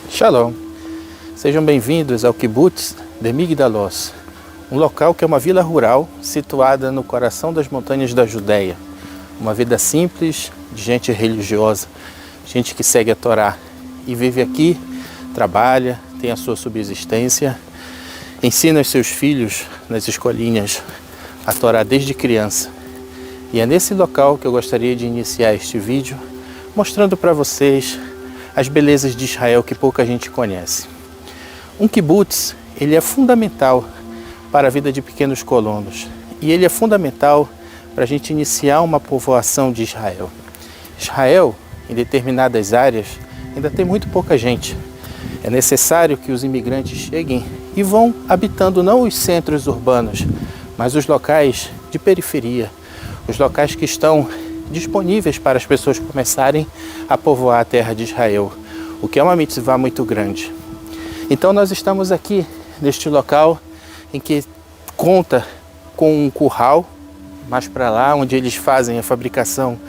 Shalom, sejam bem-vindos ao Kibbutz de Migdalos, um local que é uma vila rural situada no coração das montanhas da Judéia. Uma vida simples, de gente religiosa, gente que segue a Torá e vive aqui, trabalha, tem a sua subsistência, ensina os seus filhos nas escolinhas a Torá desde criança. E é nesse local que eu gostaria de iniciar este vídeo, mostrando para vocês as belezas de Israel que pouca gente conhece. Um kibbutz, ele é fundamental para a vida de pequenos colonos e ele é fundamental para a gente iniciar uma povoação de Israel. Israel, em determinadas áreas, ainda tem muito pouca gente. É necessário que os imigrantes cheguem e vão habitando não os centros urbanos, mas os locais de periferia, os locais que estão disponíveis para as pessoas começarem a povoar a terra de Israel, o que é uma mitzvah muito grande. Então nós estamos aqui neste local em que conta com um curral, mais para lá, onde eles fazem a fabricação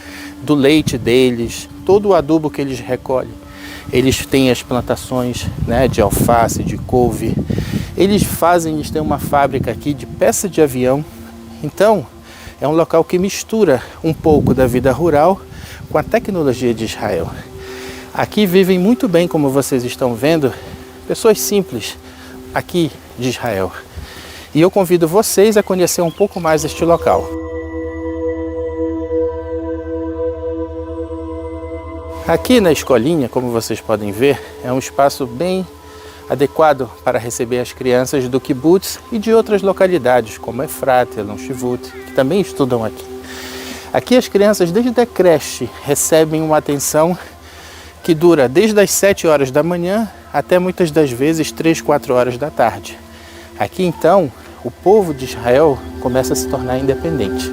do leite deles, todo o adubo que eles recolhem. Eles têm as plantações, de alface, de couve. Eles têm uma fábrica aqui de peça de avião. Então, é um local que mistura um pouco da vida rural com a tecnologia de Israel. Aqui vivem muito bem, como vocês estão vendo, pessoas simples aqui de Israel. E eu convido vocês a conhecer um pouco mais este local. Aqui na escolinha, como vocês podem ver, é um espaço bem adequado para receber as crianças do kibbutz e de outras localidades, como Efrat, Elon Shivut, que também estudam aqui. Aqui as crianças, desde a creche, recebem uma atenção que dura desde as 7 horas da manhã até muitas das vezes 3, 4 horas da tarde. Aqui então, o povo de Israel começa a se tornar independente.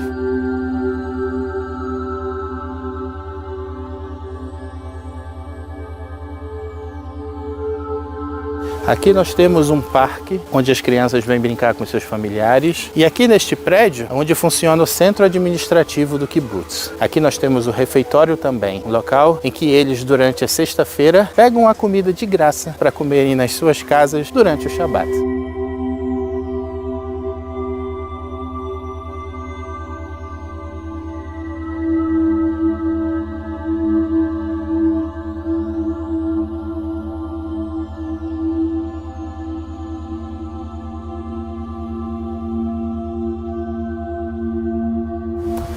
Aqui nós temos um parque onde as crianças vêm brincar com seus familiares. E aqui neste prédio, onde funciona o centro administrativo do kibbutz. Aqui nós temos o refeitório também, um local em que eles, durante a sexta-feira, pegam a comida de graça para comerem nas suas casas durante o Shabat.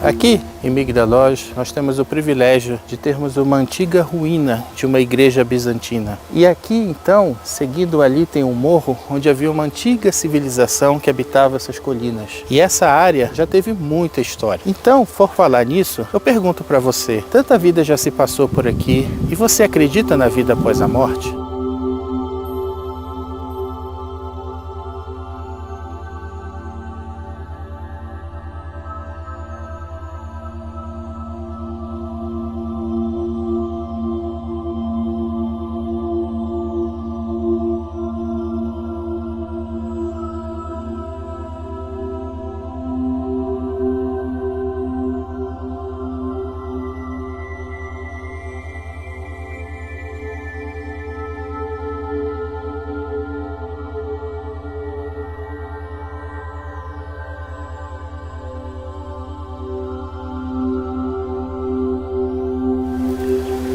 Aqui em Migdalos, nós temos o privilégio de termos uma antiga ruína de uma igreja bizantina. E aqui, então, seguido ali, tem um morro onde havia uma antiga civilização que habitava essas colinas. E essa área já teve muita história. Então, por falar nisso, eu pergunto para você, tanta vida já se passou por aqui e você acredita na vida após a morte?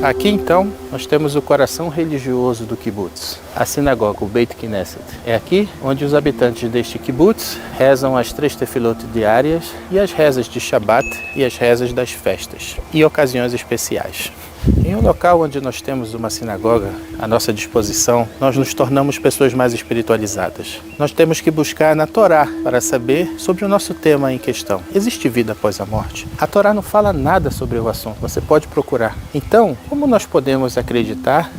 Aqui então nós temos o coração religioso do kibbutz, a sinagoga, o Beit Knesset. É aqui onde os habitantes deste kibbutz rezam as 3 tefilot diárias e as rezas de Shabat e as rezas das festas e ocasiões especiais. Em um local onde nós temos uma sinagoga à nossa disposição, nós nos tornamos pessoas mais espiritualizadas. Nós temos que buscar na Torá para saber sobre o nosso tema em questão. Existe vida após a morte? A Torá não fala nada sobre o assunto, você pode procurar. Então, como nós podemos acreditar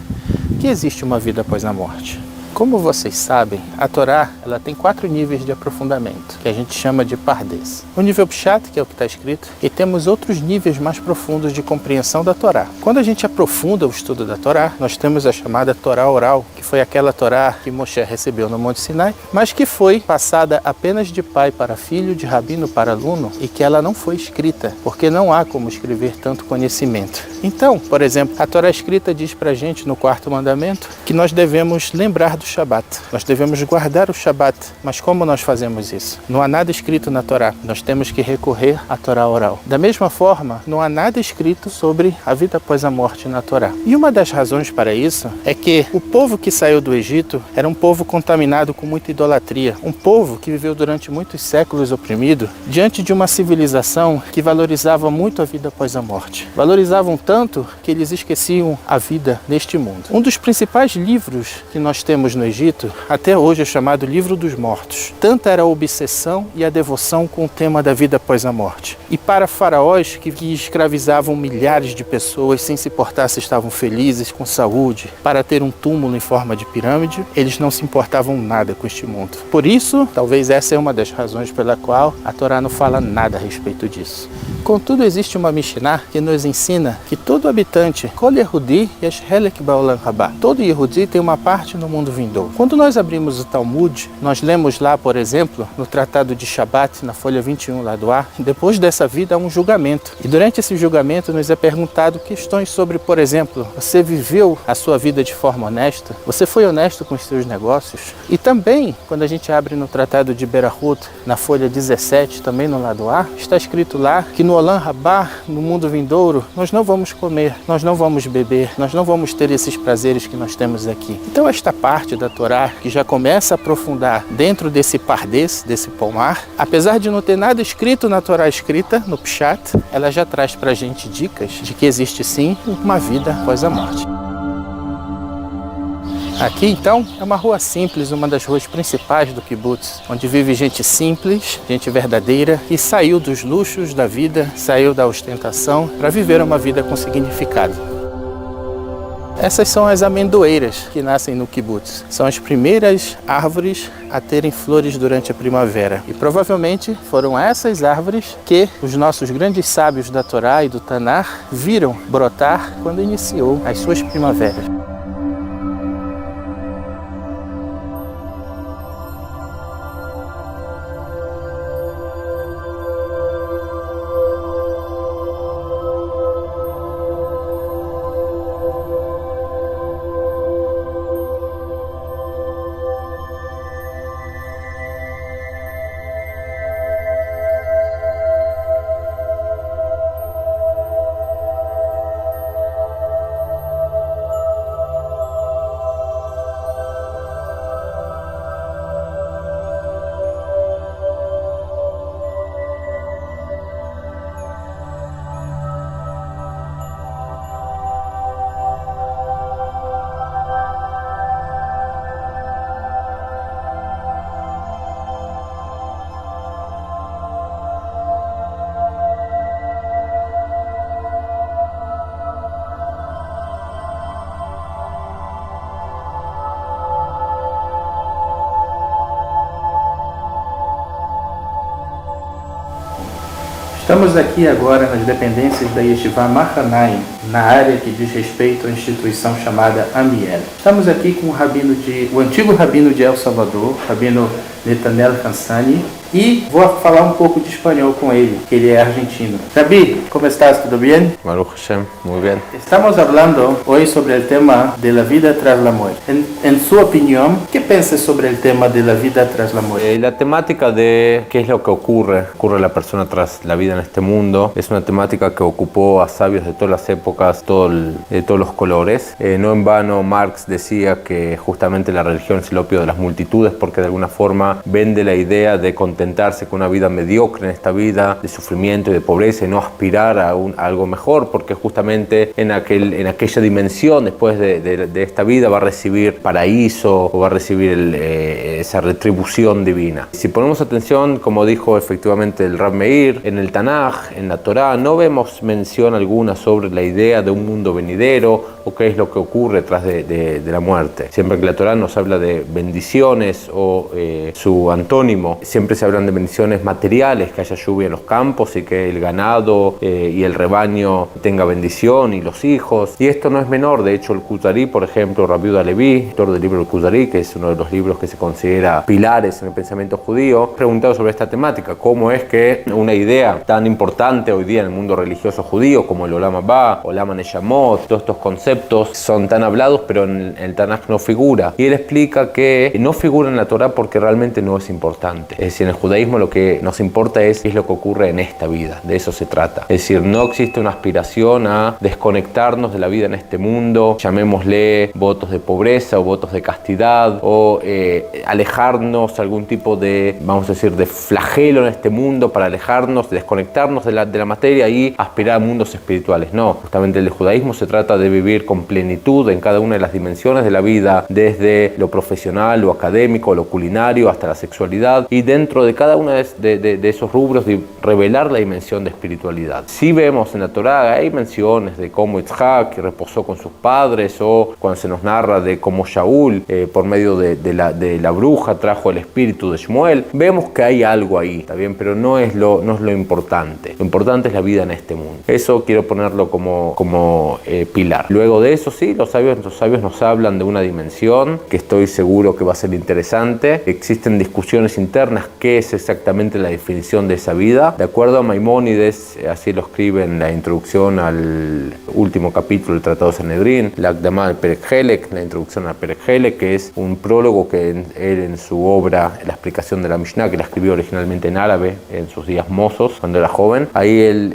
que existe uma vida após a morte? Como vocês sabem, a Torá ela tem 4 níveis de aprofundamento, que a gente chama de Pardes. O nível Pshat, que é o que está escrito, e temos outros níveis mais profundos de compreensão da Torá. Quando a gente aprofunda o estudo da Torá, nós temos a chamada Torá oral, que foi aquela Torá que Moshe recebeu no Monte Sinai, mas que foi passada apenas de pai para filho, de rabino para aluno, e que ela não foi escrita, porque não há como escrever tanto conhecimento. Então, por exemplo, a Torá escrita diz para a gente no 4º mandamento que nós devemos lembrar do Shabat. Nós devemos guardar o Shabat. Mas como nós fazemos isso? Não há nada escrito na Torá. Nós temos que recorrer à Torá oral. Da mesma forma, não há nada escrito sobre a vida após a morte na Torá. E uma das razões para isso é que o povo que saiu do Egito era um povo contaminado com muita idolatria. Um povo que viveu durante muitos séculos oprimido, diante de uma civilização que valorizava muito a vida após a morte. Valorizavam tanto que eles esqueciam a vida neste mundo. Um dos principais livros que nós temos no Egito, até hoje é chamado Livro dos Mortos. Tanta era a obsessão e a devoção com o tema da vida após a morte. E para faraós que escravizavam milhares de pessoas sem se importar se estavam felizes, com saúde, para ter um túmulo em forma de pirâmide, eles não se importavam nada com este mundo. Por isso, talvez essa é uma das razões pela qual a Torá não fala nada a respeito disso. Contudo, existe uma Mishnah que nos ensina que todo habitante, Kol Yehudi yesh helek ba'olam haba, todo Yehudi tem uma parte no mundo vindouro. Quando nós abrimos o Talmud, nós lemos lá, por exemplo, no Tratado de Shabat, na folha 21 lá do ar, depois dessa vida há um julgamento. E durante esse julgamento nos é perguntado questões sobre, por exemplo, você viveu a sua vida de forma honesta? Você foi honesto com os seus negócios? E também, quando a gente abre no Tratado de Berahut, na folha 17, também no lado A, está escrito lá que no Olam Rabá, no mundo vindouro, nós não vamos comer, nós não vamos beber, nós não vamos ter esses prazeres que nós temos aqui. Então esta parte da Torá, que já começa a aprofundar dentro desse Pardes, desse pomar, apesar de não ter nada escrito na Torá escrita, no Pshat, ela já traz pra gente dicas de que existe sim uma vida após a morte. Aqui, então, é uma rua simples, uma das ruas principais do kibbutz, onde vive gente simples, gente verdadeira, que saiu dos luxos da vida, saiu da ostentação, para viver uma vida com significado. Essas são as amendoeiras que nascem no kibbutz. São as primeiras árvores a terem flores durante a primavera. E provavelmente foram essas árvores que os nossos grandes sábios da Torá e do Tanar viram brotar quando iniciou as suas primaveras. Estamos aqui agora nas dependências da Yeshiva Mahanaim, na área que diz respeito à instituição chamada Amiel. Estamos aqui com o antigo rabino de El Salvador, rabino Netanel Hansani, e vou falar um pouco de espanhol com ele, que ele é argentino. Rabbi, ¿cómo estás? ¿Todo bien? Baruch Hashem, muy bien. Estamos hablando hoy sobre el tema de la vida tras la muerte. En su opinión, ¿qué piensa sobre el tema de la vida tras la muerte? La temática de qué es lo que ocurre a la persona tras la vida en este mundo, es una temática que ocupó a sabios de todas las épocas, de todos los colores. No en vano Marx decía que justamente la religión es el opio de las multitudes, porque de alguna forma vende la idea de contener contentarse con una vida mediocre en esta vida de sufrimiento y de pobreza y no aspirar a algo mejor, porque justamente en aquella dimensión después de esta vida va a recibir paraíso o va a recibir esa retribución divina. Si ponemos atención, como dijo efectivamente el Rav Meir, en el Tanaj, en la Torá, no vemos mención alguna sobre la idea de un mundo venidero o qué es lo que ocurre tras de la muerte. Siempre que la Torá nos habla de bendiciones o su antónimo, siempre se hablan de bendiciones materiales, que haya lluvia en los campos y que el ganado y el rebaño tenga bendición y los hijos. Y esto no es menor, de hecho el Kuzari, por ejemplo, Rabbi Yehuda Leví, autor del libro del Kuzari, que es uno de los libros que se considera pilares en el pensamiento judío, preguntado sobre esta temática, cómo es que una idea tan importante hoy día en el mundo religioso judío como el Olam Haba, Olam Neyamot, todos estos conceptos son tan hablados pero en el Tanaj no figura. Y él explica que no figura en la Torá porque realmente no es importante. Es decir, en el judaísmo lo que nos importa es lo que ocurre en esta vida, de eso se trata. Es decir, no existe una aspiración a desconectarnos de la vida en este mundo, llamémosle votos de pobreza o votos de castidad o alejarnos algún tipo de, vamos a decir, de flagelo en este mundo para alejarnos, desconectarnos de la materia y aspirar a mundos espirituales. No, justamente el judaísmo se trata de vivir con plenitud en cada una de las dimensiones de la vida, desde lo profesional, lo académico, lo culinario, hasta la sexualidad, y dentro de cada uno de esos rubros de revelar la dimensión de espiritualidad. Si vemos en la Torá, hay menciones de cómo Yitzhak reposó con sus padres, o cuando se nos narra de cómo Shaul, por medio de la bruja, trajo el espíritu de Shmuel. Vemos que hay algo ahí, ¿está bien? Pero no es lo importante. Lo importante es la vida en este mundo. Eso quiero ponerlo como pilar. Luego de eso, sí, los sabios nos hablan de una dimensión que estoy seguro que va a ser interesante. Existen discusiones internas qué es exactamente la definición de esa vida. De acuerdo a Maimónides, así lo escribe en la introducción al último capítulo del Tratado de Sanedrín, la Akdamá al Perek Helek, la introducción al Perek Helek, que es un prólogo que él en su obra, la explicación de la Mishnah, que la escribió originalmente en árabe en sus días mozos, cuando era joven, ahí él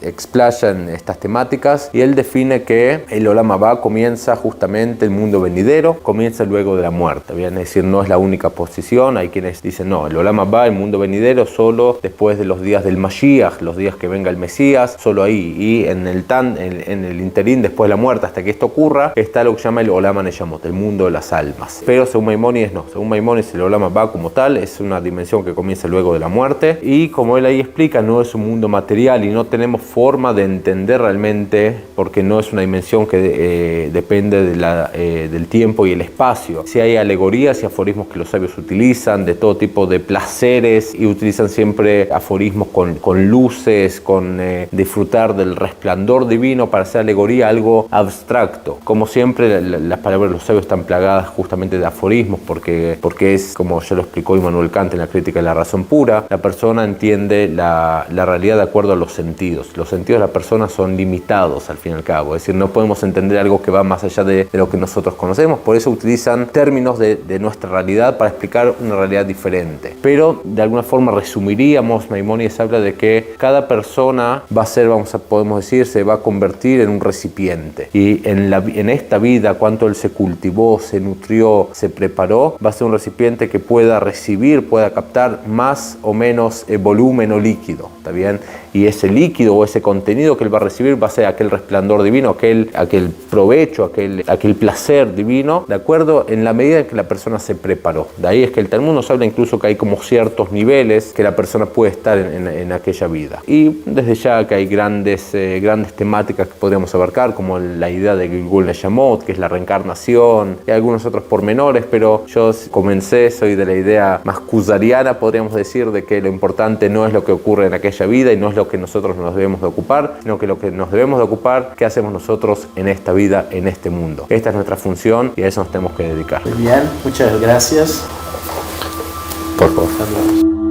explaya en estas temáticas y él define que el Olam Haba comienza justamente el mundo venidero, comienza luego de la muerte, ¿bien? Es decir, no es la única posición. Hay quienes dicen no, el Olam Haba, el mundo venidero, solo después de los días del Mashiach, los días que venga el Mesías, solo ahí, y en el interín después de la muerte, hasta que esto ocurra, está lo que se llama el Olam Neyamot, el mundo de las almas. Pero según Maimónides no, según Maimónides el Olam Haba como tal es una dimensión que comienza luego de la muerte, y como él ahí explica, no es un mundo material y no tenemos forma de entender realmente, porque no es una dimensión que depende del tiempo y el espacio. Si hay alegorías y aforismos que los sabios utilizan de todo tipo de placeres, y utilizan siempre aforismos con luces, con disfrutar del resplandor divino para hacer alegoría algo abstracto. Como siempre, las palabras de los sabios están plagadas justamente de aforismos, porque es, como ya lo explicó Immanuel Kant en la Crítica de la Razón Pura, la persona entiende la realidad de acuerdo a los sentidos. Los sentidos de la persona son limitados al fin y al cabo, es decir, no podemos entender algo que va más allá de lo que nosotros conocemos, por eso utilizan términos de nuestra realidad para explicar una realidad diferente. Pero de alguna forma resumiríamos, Maimónides habla de que cada persona va a ser, podemos decir, se va a convertir en un recipiente, y en esta vida, cuanto él se cultivó, se nutrió, se preparó, va a ser un recipiente que pueda recibir, pueda captar más o menos volumen o líquido, ¿está bien? Y ese líquido o ese contenido que él va a recibir va a ser aquel resplandor divino, aquel provecho, aquel placer divino, de acuerdo en la medida en que la persona se preparó. De ahí es que el Talmud nos habla incluso que hay como ciertos niveles que la persona puede estar en aquella vida. Y desde ya que hay grandes temáticas que podríamos abarcar, como la idea de Gilgul Neyamot, que es la reencarnación, y algunos otros pormenores, pero yo soy de la idea más kuzariana, podríamos decir, de que lo importante no es lo que ocurre en aquella vida y no es lo que nosotros nos debemos de ocupar, sino que lo que nos debemos de ocupar, qué hacemos nosotros en esta vida, en este mundo. Esta es nuestra función y a eso nos tenemos que dedicar. Muy bien, muchas gracias. Por favor.